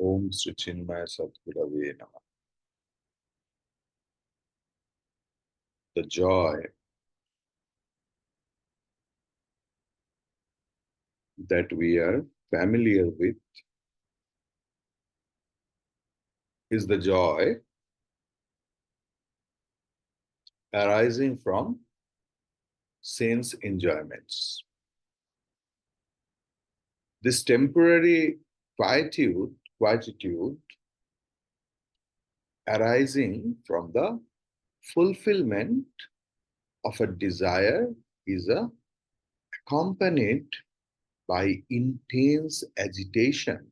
Om Sri Chinmaya Sadgurave Namaha. The joy that we are familiar with is the joy arising from sense enjoyments. This temporary quietude arising from the fulfillment of a desire is accompanied by intense agitation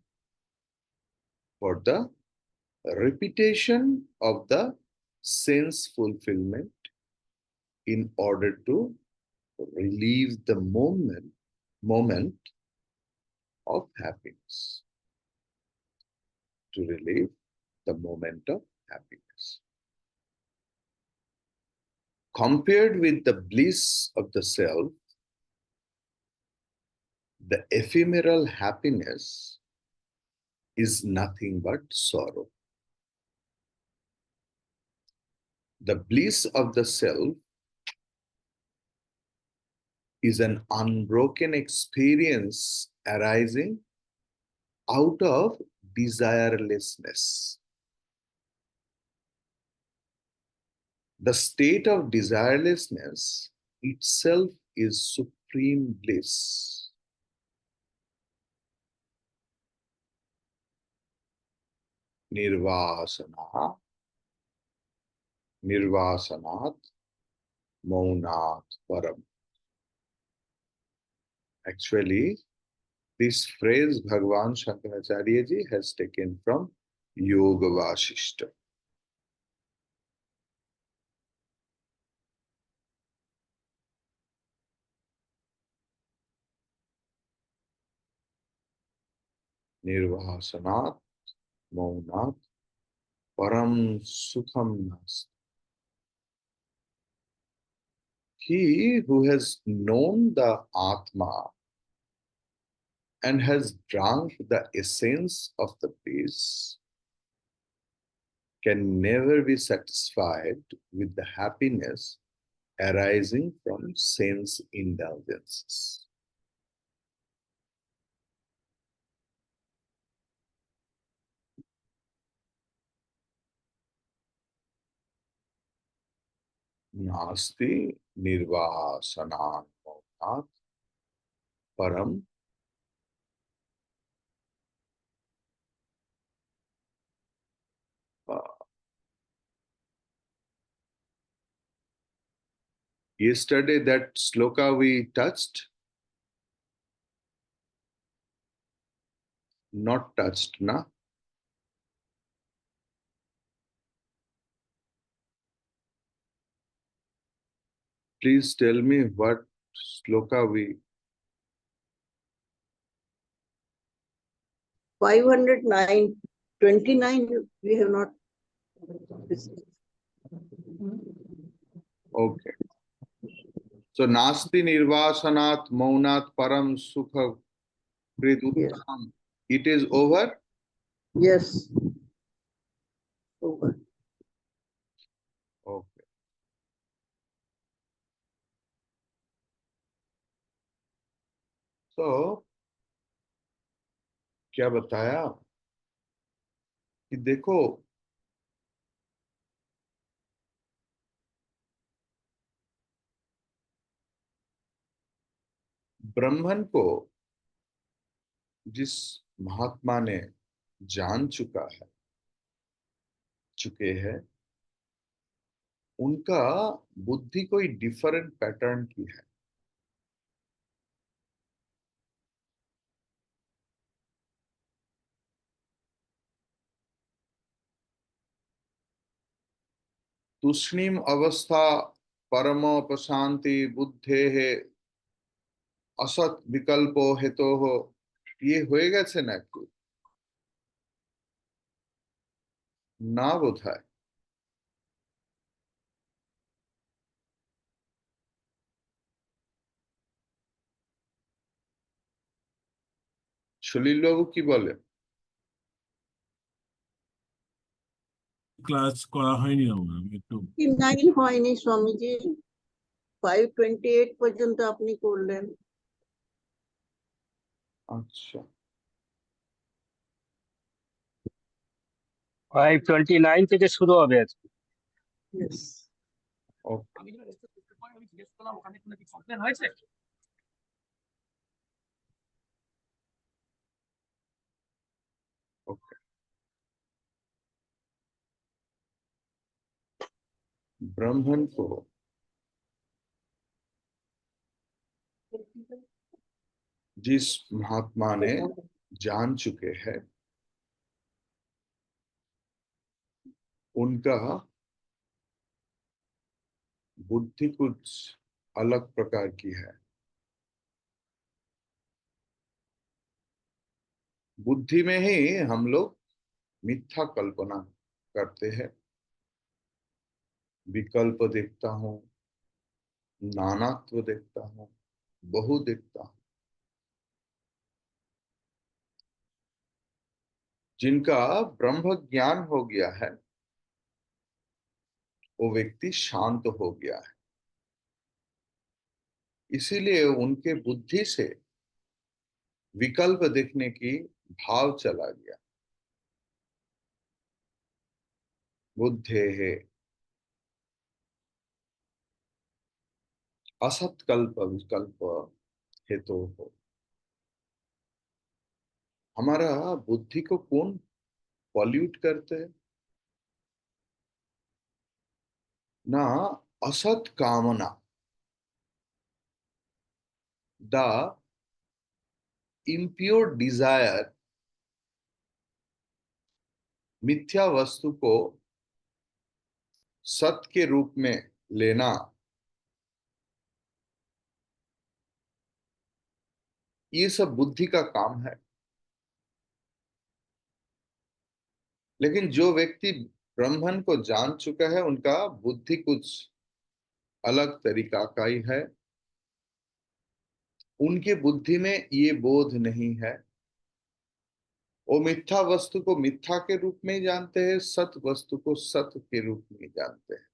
for the repetition of the sense fulfillment in order to relieve the moment of happiness. To relieve the moment of happiness. Compared with the bliss of the self, the ephemeral happiness is nothing but sorrow. The bliss of the self is an unbroken experience arising out of desirelessness. The state of desirelessness itself is supreme bliss. Nirvasanat Maunat Param. Actually, this phrase Bhagavan Shankaracharya ji has taken from Yoga Vasishta. Nirvasanat Maunat Param Sukham Nast. He who has known the Atma and has drunk the essence of the bliss can never be satisfied with the happiness arising from sense indulgences. Nasti nirvasanat maunat param. Yesterday that sloka we touched, not touched, na? Please tell me what sloka we... 509, 29 we have not discussed. Okay. So, Nasti Nirvasanat Maunat Param Sukha Kriduttam. It is over? Yes. Over. Okay. So, क्या बताया कि देखो ब्रह्मन को जिस महात्मा ने जान चुके हैं उनका बुद्धि कोई डिफरेंट पैटर्न की है. तुष्णीम अवस्था परमोपशांति बुद्धे है असत विकल्पो हेतो हो ये হয়ে গেছে না একটু না বোধহয় সলিল বাবু কি বলেন? ক্লাস করা হয়নি আমার, আমি একটু 9 হয়নি স্বামীজি, 528 পর্যন্ত আপনি করলেন। আচ্ছা, 529 থেকে শুরু হবে আজকে। Yes. ওকে। আমি যখন রেজিস্টার করতে পারি, আমি জিজ্ঞেস করলাম ওখানে কোনো কি কমপ্লেন হয়েছে। ओके। ब्राह्मण को जिस महात्मा ने जान चुके हैं, उनका बुद्धि कुछ अलग प्रकार की है। बुद्धि में ही हम लोग मिथ्या कल्पना करते हैं। विकल्प देखता हूं, नानात्व देखता हूं, बहु देखता हूं। जिनका ब्रह्म ज्ञान हो गया है, वो व्यक्ति शांत हो गया है। इसीलिए उनके बुद्धि से विकल्प देखने की भाव चला गया। बुद्धे है असत कल्प विकल्प हेतु हो। हमारा बुद्धि को कौन पॉल्यूट करते हैं? ना असत कामना, द इम्प्योर डिजायर, मिथ्या वस्तु को सत के रूप में लेना, ये सब बुद्धि का काम है। लेकिन जो व्यक्ति ब्रह्मन को जान चुका है, उनका बुद्धि कुछ अलग तरीका का ही है। उनकी बुद्धि में ये बोध नहीं है। वो मिथ्या वस्तु को मिथ्या के रूप में जानते हैं, सत वस्तु को सत्य के रूप में जानते हैं।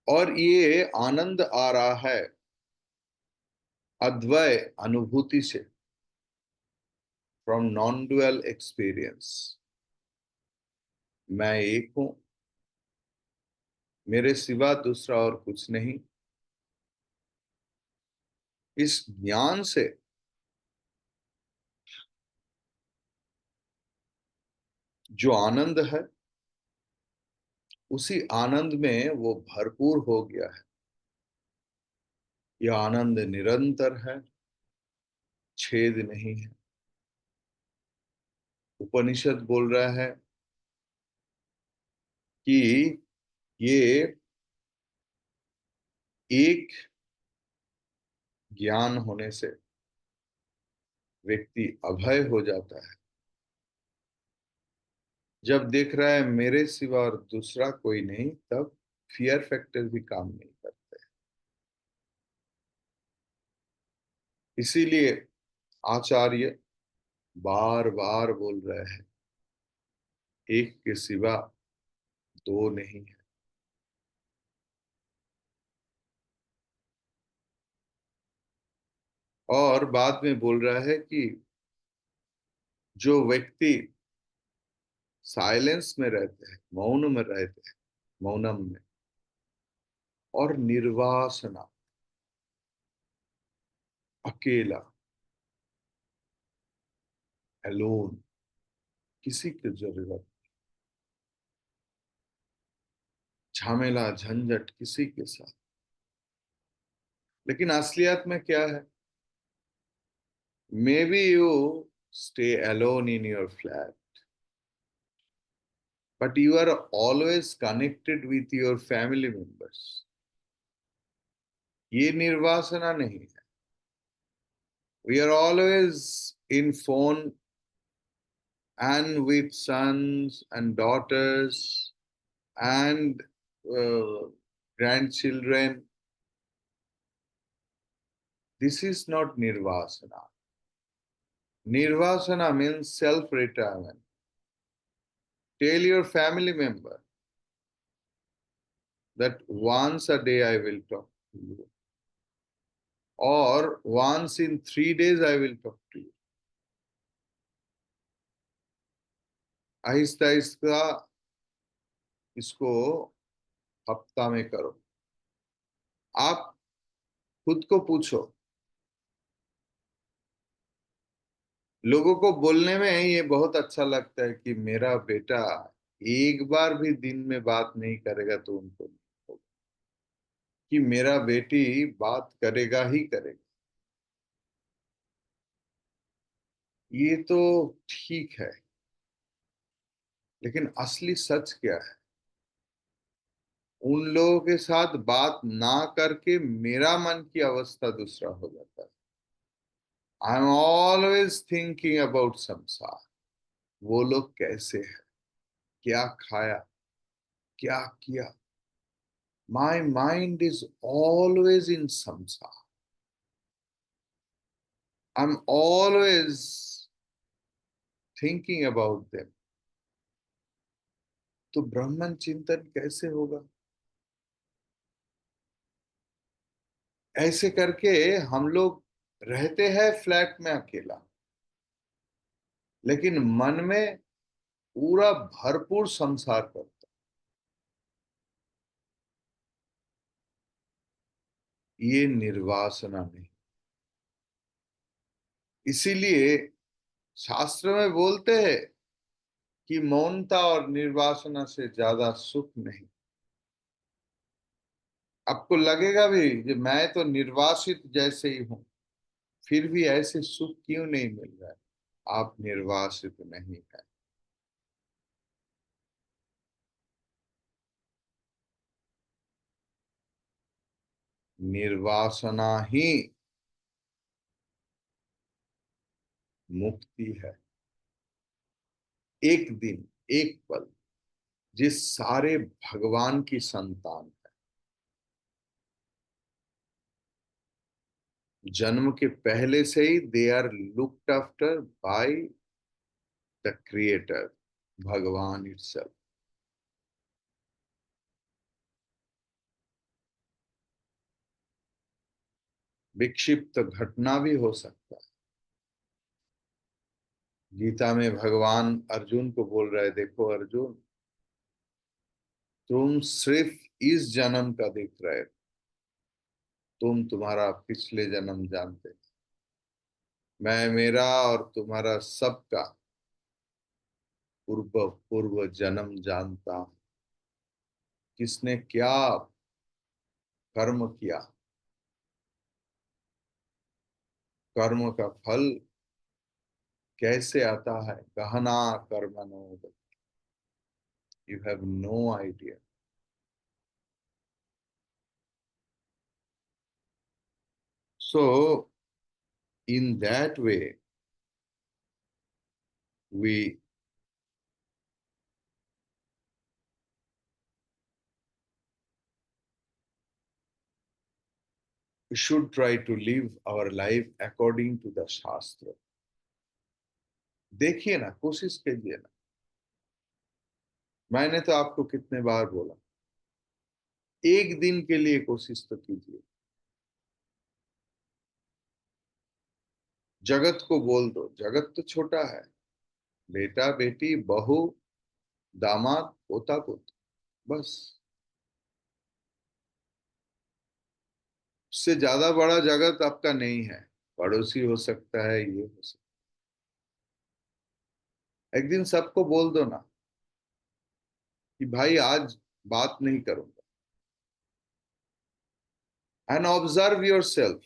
और ये आनंद आ रहा है अद्वय अनुभूति से, फ्रॉम नॉन डुअल एक्सपीरियंस। मैं एक हूं, मेरे सिवा दूसरा और कुछ नहीं। इस ज्ञान से जो आनंद है, उसी आनंद में वो भरपूर हो गया है। यह आनंद निरंतर है, छेद नहीं है। उपनिषद बोल रहा है कि ये एक ज्ञान होने से व्यक्ति अभय हो जाता है। जब देख रहा है मेरे सिवा और दूसरा कोई नहीं, तब फियर फैक्टर भी काम नहीं करते। इसीलिए आचार्य बार बार बोल रहे हैं, एक के सिवा दो नहीं है। और बाद में बोल रहा है कि जो व्यक्ति साइलेंस में रहते हैं, मौन में रहते हैं, मौनम में, और निर्वासना, अकेला, अलोन, किसी की जरूरत, झमेला झंझट किसी के साथ। लेकिन असलियत में क्या है? May be you stay alone in your flat, but you are always connected with your family members. ये निर्वासना नहीं है। We are always in phone and with sons and daughters and grandchildren. This is not nirvasana. Nirvasana means self-retirement. Tell your family member that once a day I will talk to you, or once in 3 days I will talk to you. Aahista Aahista इसको हफ्ता में करो। आप खुद को पूछो, लोगों को बोलने में ये बहुत अच्छा लगता है कि मेरा बेटा एक बार भी दिन में बात नहीं करेगा तो उनको नहीं होगा, कि मेरा बेटी बात करेगा ही करेगा। ये तो ठीक है, लेकिन असली सच क्या है? उन लोगों के साथ बात ना करके मेरा मन की अवस्था दूसरा हो जाता है। I am always thinking about संसार, वो लोग कैसे हैं, क्या खाया, क्या किया। My mind is always in संसार। I am always thinking about them. तो ब्रह्मन चिंतन कैसे होगा? ऐसे करके हम लोग रहते हैं फ्लैट में अकेला, लेकिन मन में पूरा भरपूर संसार करता। ये निर्वासना नहीं। इसीलिए शास्त्र में बोलते हैं कि मौनता और निर्वासना से ज्यादा सुख नहीं। आपको लगेगा भी कि मैं तो निर्वासित जैसे ही हूं, फिर भी ऐसे सुख क्यों नहीं मिल रहा है? आप निर्वासित नहीं है। निर्वासना ही मुक्ति है। एक दिन, एक पल, जिस सारे भगवान की संतान है, जन्म के पहले से ही they are looked after by the creator, भगवान इटसेल्फ। विक्षिप्त घटना भी हो सकता है। गीता में भगवान अर्जुन को बोल रहे, देखो अर्जुन, तुम सिर्फ इस जन्म का देख रहे हो, तुम्हारा पिछले जन्म जानते, मैं मेरा और तुम्हारा सबका पूर्व पूर्व जन्म जानता हूं। किसने क्या कर्म किया, कर्म का फल कैसे आता है, गहना कर्मणो, you have no idea. So in that way we should try to live our life according to the शास्त्र। देखिए ना, कोशिश कीजिए ना। मैंने तो आपको कितने बार बोला, एक दिन के लिए कोशिश तो कीजिए। जगत को बोल दो, जगत तो छोटा है, बेटा बेटी बहू दामाद पोता पोती, बस। उससे ज्यादा बड़ा जगत आपका नहीं है। पड़ोसी हो सकता है, ये हो सकता है। एक दिन सबको बोल दो ना कि भाई आज बात नहीं करूंगा, एंड ऑब्जर्व योर सेल्फ।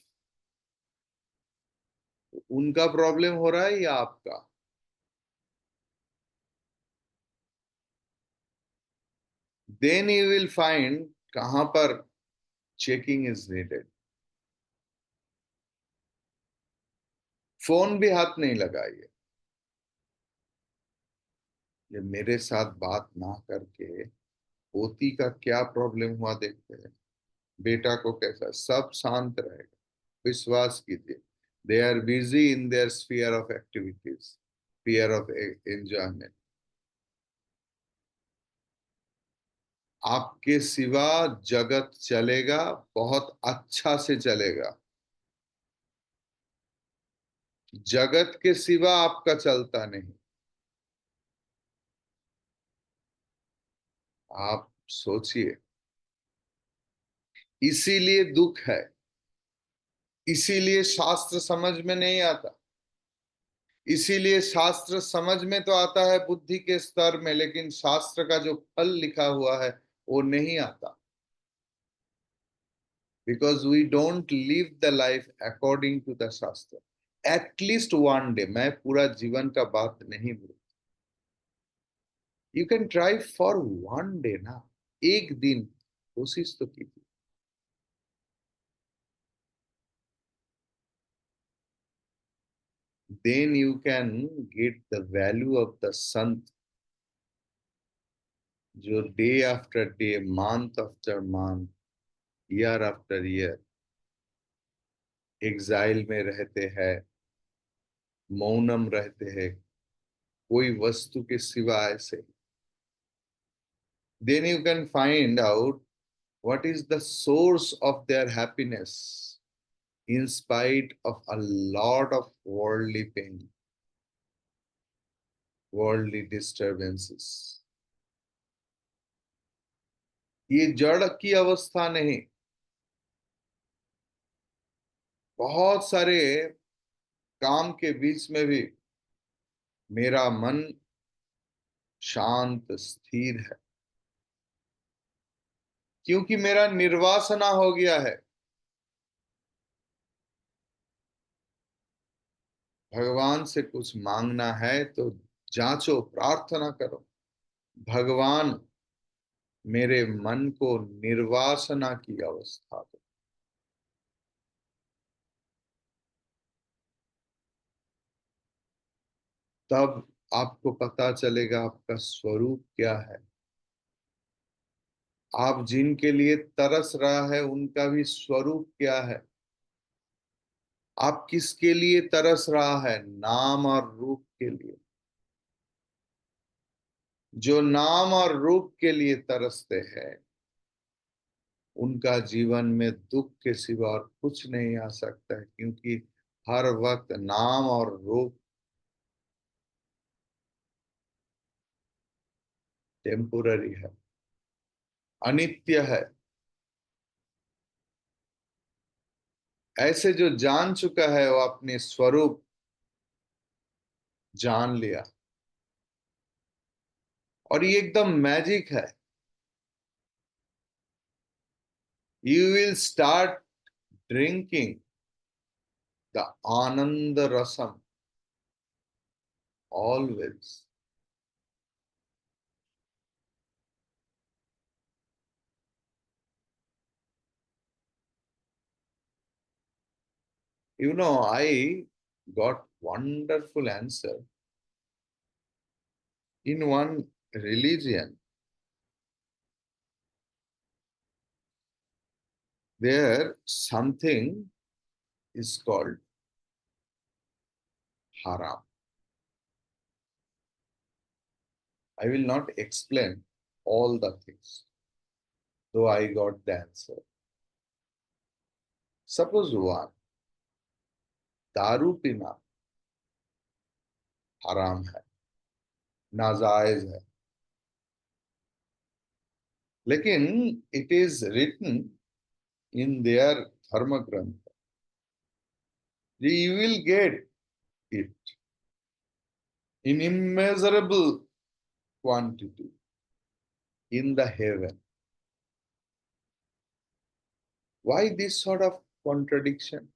उनका प्रॉब्लम हो रहा है या आपका? देन यू विल फाइंड कहां पर चेकिंग इज नीडेड। फोन भी हाथ नहीं लगाइए। ये मेरे साथ बात ना करके पोती का क्या प्रॉब्लम हुआ देखते हैं, बेटा को कैसा, सब शांत रहेगा। विश्वास कीजिए, They are busy in their sphere of activities, sphere of enjoyment. आपके सिवा जगत चलेगा, बहुत अच्छा से चलेगा। जगत के सिवा आपका चलता नहीं। आप सोचिए, इसीलिए दुख है, इसीलिए शास्त्र समझ में नहीं आता। इसीलिए शास्त्र समझ में तो आता है बुद्धि के स्तर में, लेकिन शास्त्र का जो फल लिखा हुआ है वो नहीं आता। Because we don't live the life according to the शास्त्र। At least one day, मैं पूरा जीवन का बात नहीं बोल, You can try for one day ना, एक दिन कोशिश तो कीजिए। Then you can get the value of the Sant, जो day after day, month after month, year after year exile में रहते हैं, मौनम रहते हैं, कोई वस्तु के सिवा ऐसे। Then you can find out what is the source of their happiness in spite of a lot of worldly pain, worldly disturbances। ये जड़ की अवस्था नहीं। बहुत सारे काम के बीच में भी मेरा मन शांत स्थिर है, क्योंकि मेरा निर्वासना हो गया है। भगवान से कुछ मांगना है तो जांचो, प्रार्थना करो, भगवान मेरे मन को निर्वासना की अवस्था दो। तब आपको पता चलेगा आपका स्वरूप क्या है। आप जिनके लिए तरस रहा है उनका भी स्वरूप क्या है। आप किसके लिए तरस रहा है? नाम और रूप के लिए। जो नाम और रूप के लिए तरसते हैं उनका जीवन में दुख के सिवा और कुछ नहीं आ सकता है, क्योंकि हर वक्त नाम और रूप टेम्पोररी है, अनित्य है। ऐसे जो जान चुका है वो अपने स्वरूप जान लिया, और ये एकदम मैजिक है। You will start drinking the Anand rasam always. You know, I got wonderful answer in one religion. There something is called haram. I will not explain all the things, though I got the answer. Suppose one, दारू पीना हराम है, नाजायज है, लेकिन it is written in their धर्म ग्रंथ, you will get it in immeasurable quantity in the heaven. Why this sort of contradiction?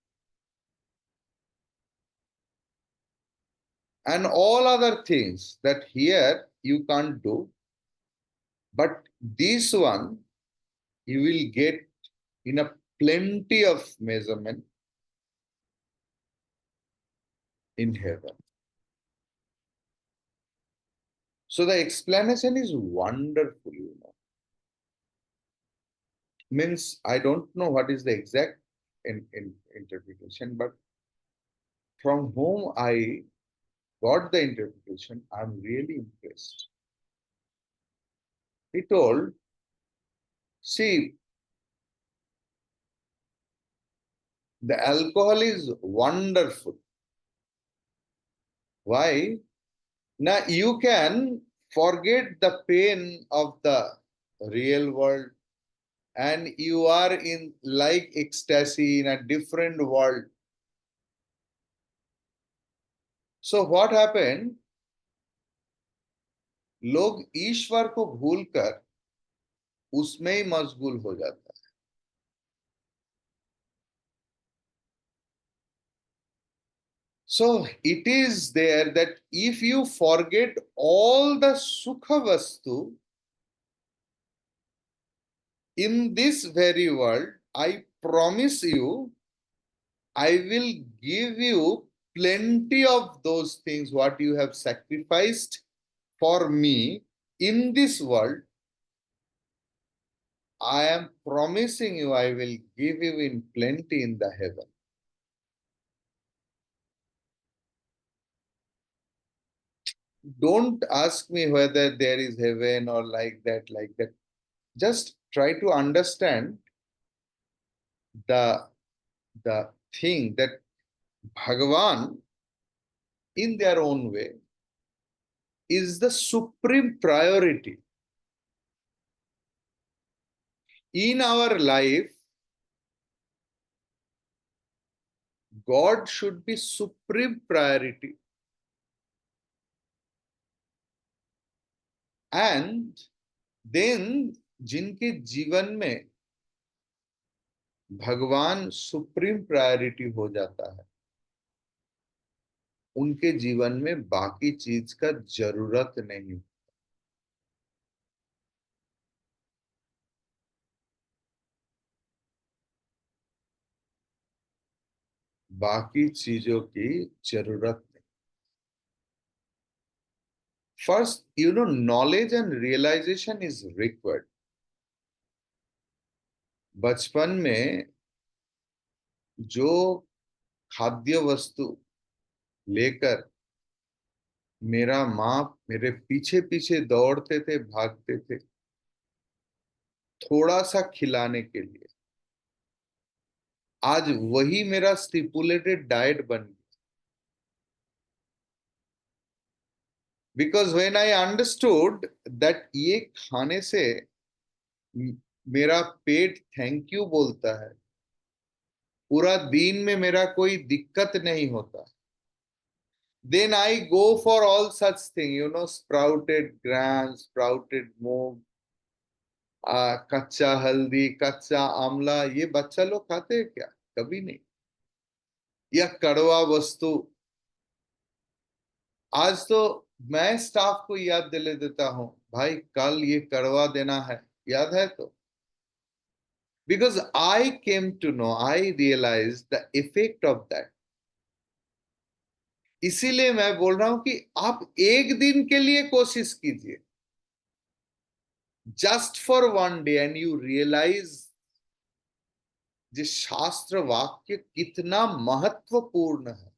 And all other things that here you can't do, but this one you will get in a plenty of measurement in heaven. So the explanation is wonderful, you know. Means I don't know what is the exact interpretation, but from whom I got the interpretation, I'm really impressed. He told, see, the alcohol is wonderful. Why? Now you can forget the pain of the real world and you are in like ecstasy in a different world. So what happened? लोग ईश्वर को भूलकर उसमें ही मशगूल हो जाता है. So it is there that if you forget all the sukha vastu in this very world, I promise you, I will give you plenty of those things what you have sacrificed for me in this world. I am promising you, I will give you in plenty in the heaven. Don't ask me whether there is heaven or like that, like that. Just try to understand the thing that Bhagavan, in their own way, is the supreme priority. In our life, God should be supreme priority. And then जिनके जीवन में भगवान supreme priority हो जाता है, उनके जीवन में बाकी चीज का जरूरत नहीं. बाकी चीजों की जरूरत नहीं. First, knowledge and realization is required. बचपन में जो खाद्य वस्तु लेकर मेरा माँ मेरे पीछे पीछे दौड़ते थे, भागते थे, थोड़ा सा खिलाने के लिए, आज वही मेरा स्टिपुलेटेड डाइट बन गया. Because when I understood that ये खाने से मेरा पेट थैंक यू बोलता है, पूरा दिन में मेरा कोई दिक्कत नहीं होता, then I go for all such things, sprouted grams, sprouted मूंग, कच्चा हल्दी, कच्चा आंवला, ये बच्चा लोग खाते हैं क्या? कभी नहीं. या कड़वा वस्तु. आज तो मैं स्टाफ को याद दिला देता हूं, भाई कल ये कड़वा देना है, याद है तो. Because I came to know, I realized the effect of that. इसीलिए मैं बोल रहा हूं कि आप एक दिन के लिए कोशिश कीजिए, just for one day, and you realize ये शास्त्र वाक्य कितना महत्वपूर्ण है.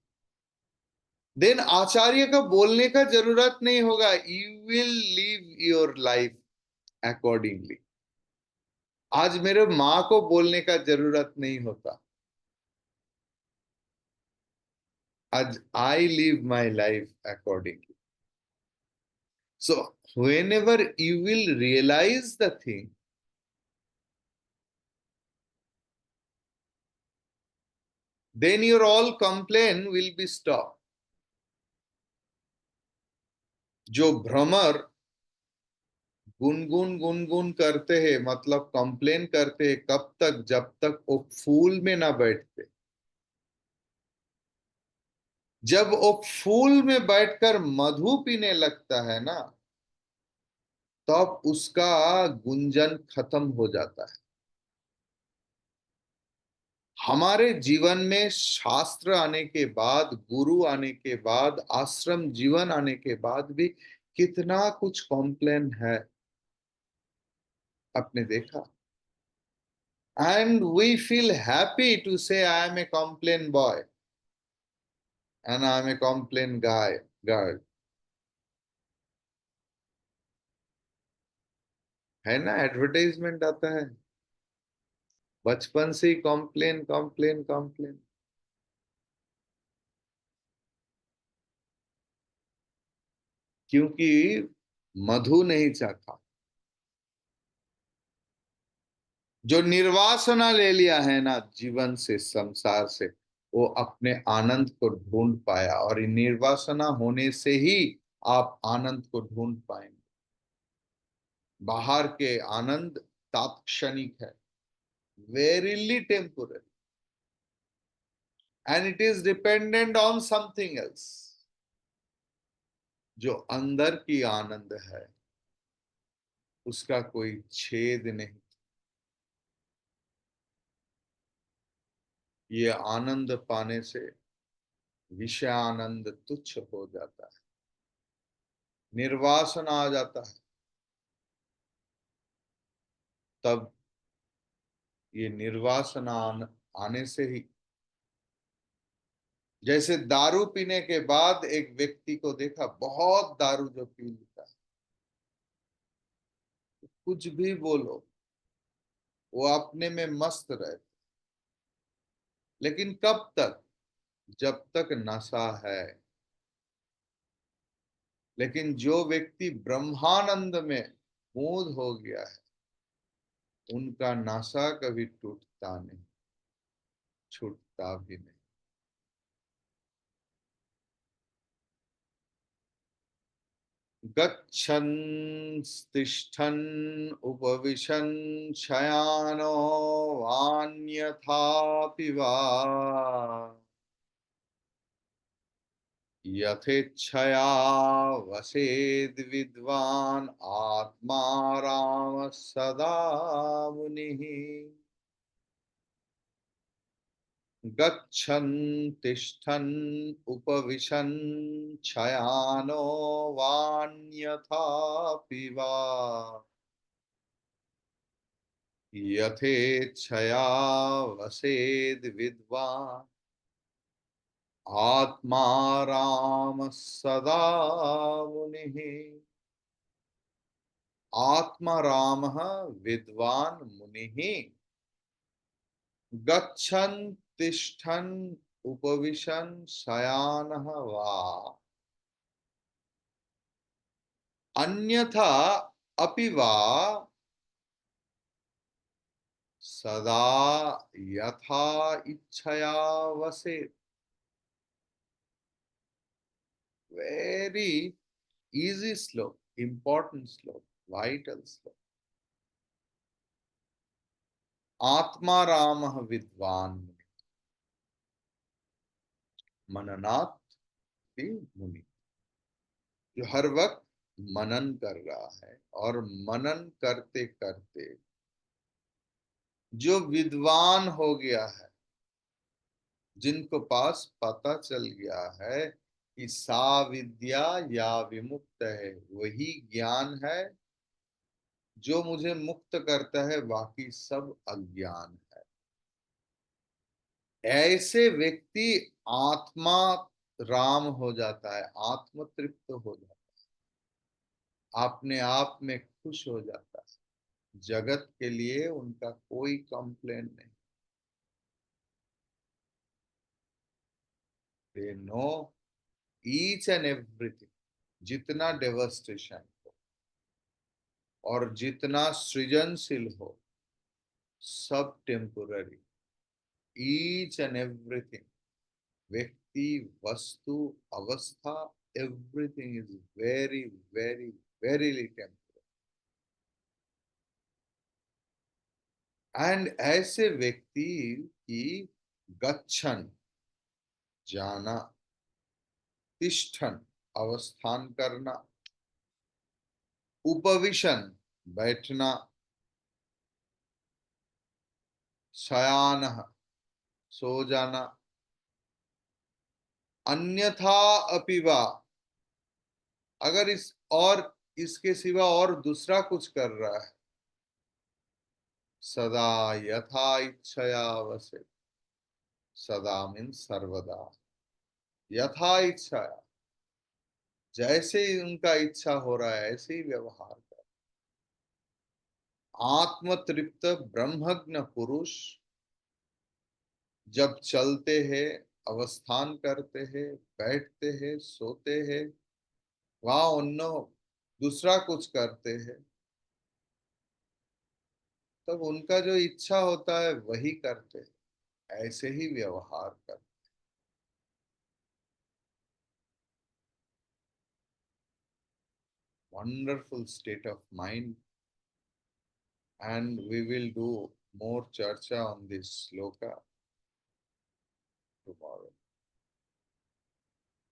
देन आचार्य का बोलने का जरूरत नहीं होगा. You will live your life accordingly. आज मेरे माँ को बोलने का जरूरत नहीं होता. आज I live my life accordingly. So whenever you will realize the thing, then your all complaint will be stopped. जो भ्रमर गुनगुन गुनगुन करते हैं, मतलब कंप्लेन करते हैं, कब तक? जब तक वो फूल में ना बैठते. जब वो फूल में बैठकर मधु पीने लगता है ना, तब उसका गुंजन खत्म हो जाता है. हमारे जीवन में शास्त्र आने के बाद, गुरु आने के बाद, आश्रम जीवन आने के बाद भी कितना कुछ कॉम्प्लेन है, आपने देखा. And we feel happy to say I am a Complan boy. and I'm a complaint guy, girl. है ना, एडवर्टाइजमेंट आता है बचपन से ही, कॉम्प्लेन कॉम्प्लेन कॉम्प्लेन। क्योंकि मधु नहीं चाखा। जो निर्वासना ले लिया है ना जीवन से, संसार से, वो अपने आनंद को ढूंढ पाया, और निर्वासना होने से ही आप आनंद को ढूंढ पाएंगे। बाहर के आनंद तात्क्षणिक है, verily temporary, and it is dependent on something else. जो अंदर की आनंद है उसका कोई छेद नहीं। ये आनंद पाने से विषय आनंद तुच्छ हो जाता है, निर्वासन आ जाता है। तब ये निर्वासन आने से ही, जैसे दारू पीने के बाद एक व्यक्ति को देखा, बहुत दारू जो पी लेता है, कुछ भी बोलो वो अपने में मस्त रहता, लेकिन कब तक? जब तक नशा है। लेकिन जो व्यक्ति ब्रह्मानंद में मूढ़ हो गया है, उनका नशा कभी टूटता नहीं, छूटता भी नहीं। गच्छन् तिष्ठन् उपविशन् शयानो वान्यथापि वा यथेच्छया वसेद् विद्वान् आत्मा रामः सदा मुनिः। गच्छन् तिष्ठन् उपविशन् शयानो वान्यथापि वा यथेच्छया वसेद् विद्वान् आत्मा रामः सदा मुनिः। आत्मा रामः विद्वान् मुनिः गच्छन् तिष्ठन् उपविशन् शयानः वा अन्यथा अपि वा सदा यथा इच्छया वसेत्। Very easy slope, important slope, vital slope. आत्मा रामः विद्वान् मननात् भी मुनि। जो हर वक्त मनन कर रहा है, और मनन करते करते जो विद्वान हो गया है, जिनको पास पता चल गया है कि सा विद्या या विमुक्त है, वही ज्ञान है जो मुझे मुक्त करता है, बाकी सब अज्ञान है। ऐसे व्यक्ति आत्मा राम हो जाता है, आत्म तृप्त हो जाता है, अपने आप में खुश हो जाता है। जगत के लिए उनका कोई कंप्लेन नहीं। They know each and everything. जितना डेवस्टेशन हो और जितना सृजनशील हो, सब टेम्पोररी। ईच एंड एवरीथिंग, व्यक्ति, वस्तु, अवस्था, everything is very very verily temporary. And ऐसे व्यक्ति की गच्छन जाना, तिष्ठन अवस्थान करना, उपविशन बैठना, शयान सो जाना, अन्यथा अपि वा, अगर इस और इसके सिवा और दूसरा कुछ कर रहा है, सदा यथा इच्छया वसे। सदा मीन्स सर्वदा, यथा इच्छा, जैसे ही उनका इच्छा हो रहा है ऐसे ही व्यवहार कर। आत्मतृप्त ब्रह्मज्ञ पुरुष जब चलते हैं, अवस्थान करते हैं, बैठते हैं, सोते हैं, वहां उन्नो दूसरा कुछ करते हैं, तब उनका जो इच्छा होता है वही करते हैं, ऐसे ही व्यवहार करते। Wonderful state of mind, and we will do more charcha on this sloka.